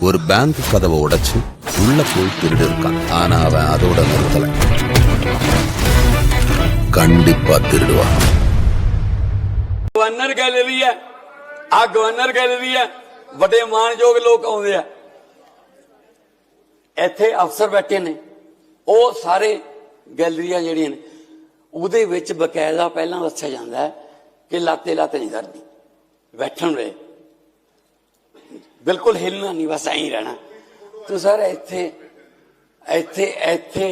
ஒரு பேங்க் கதவை உடைச்சு உள்ள போய் திருடி இருக்கான். ஆனா அவன் அதோட நிறுத்தல, கண்டிப்பா திருடுவான். गवर्नर गैलरी है, आ गवर्नर गैलरी है, बड़े मानयोग लोग आउंदे आ, ਇੱਥੇ ਅਫਸਰ ਬੈਠੇ ਨੇ, ਉਹ ਸਾਰੇ ਗੈਲਰੀਆਂ ਜਿਹੜੀਆਂ ਨੇ ਉਹਦੇ ਵਿੱਚ ਬਕਾਇਦਾ ਪਹਿਲਾਂ ਦੱਸਿਆ ਜਾਂਦਾ ਹੈ ਕਿ ਲਾਤੇ ਨਹੀਂ ਕਰਦੀ, ਬੈਠਣ ਵੇ ਬਿਲਕੁਲ ਹਿਲਣਾ ਨਹੀਂ, ਬਸ ਐਂ ਹੀ ਰਹਿਣਾ। ਤੇ ਸਰ ਇੱਥੇ ਇੱਥੇ ਇੱਥੇ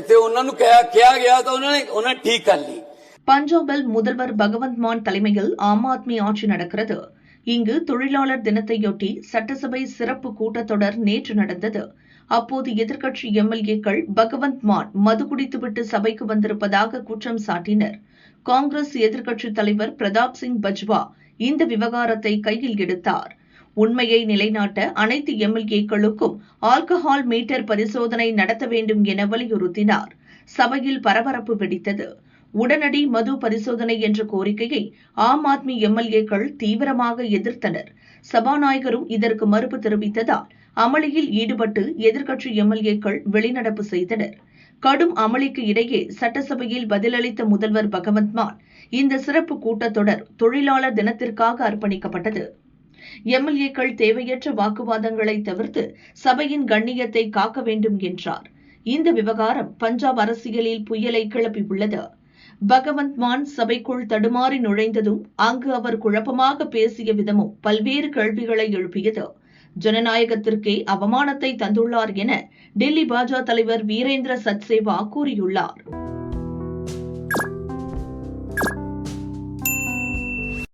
ਤੇ ਉਹਨਾਂ ਨੂੰ ਕਿਹਾ ਗਿਆ ਤਾਂ ਉਹਨਾਂ ਨੇ ਠੀਕ ਕਰ ਲਈ। பஞ்சாபில் முதல்வர் பகவந்த் மான் தலைமையில் ஆம் ஆத்மி ஆட்சி நடக்கிறது. இங்கு தொழிலாளர் தினத்தையொட்டி சட்டசபை சிறப்பு கூட்டத்தொடர் நேற்று நடந்தது. அப்போது எதிர்க்கட்சி எம்எல்ஏக்கள் பகவந்த் மான் மது குடித்துவிட்டு சபைக்கு வந்திருப்பதாக குற்றம் சாட்டினர். காங்கிரஸ் எதிர்க்கட்சித் தலைவர் பிரதாப் சிங் பஜ்வா இந்த விவகாரத்தை கையில் எடுத்தார். உண்மையை நிலைநாட்ட அனைத்து எம்எல்ஏக்களுக்கும் ஆல்கஹால் மீட்டர் பரிசோதனை நடத்த வேண்டும் என வலியுறுத்தினார். சபையில் பரபரப்பு வெடித்தது. உடனடி மது பரிசோதனை என்ற கோரிக்கையை ஆம் ஆத்மி எம்எல்ஏக்கள் தீவிரமாக எதிர்த்தனர். சபாநாயகரும் இதற்கு மறுப்பு தெரிவித்ததால் அமளியில் ஈடுபட்டு எதிர்க்கட்சி எம்எல்ஏக்கள் வெளிநடப்பு செய்தனர். கடும் அமளிக்கு இடையே சட்டசபையில் பதிலளித்த முதல்வர் பகவந்த் மான், இந்த சிறப்பு கூட்டத்தொடர் தொழிலாளர் தினத்திற்காக அர்ப்பணிக்கப்பட்டது. எம்எல்ஏக்கள் தேவையற்ற வாக்குவாதங்களை தவிர்த்து சபையின் கண்ணியத்தை காக்க வேண்டும் என்றார். இந்த விவகாரம் பஞ்சாப் அரசியலில் புயலை கிளப்பியுள்ளது. பகவந்த் மான் சபைக்குள் தடுமாறி நுழைந்ததும் அங்கு அவர் குழப்பமாக பேசிய விதமும் பல்வேறு கேள்விகளை எழுப்பியது. ஜனநாயகத்திற்கே அவமானத்தை தந்துள்ளார் என டெல்லி பாஜக தலைவர் வீரேந்திர சச்தேவா கூறியுள்ளார்.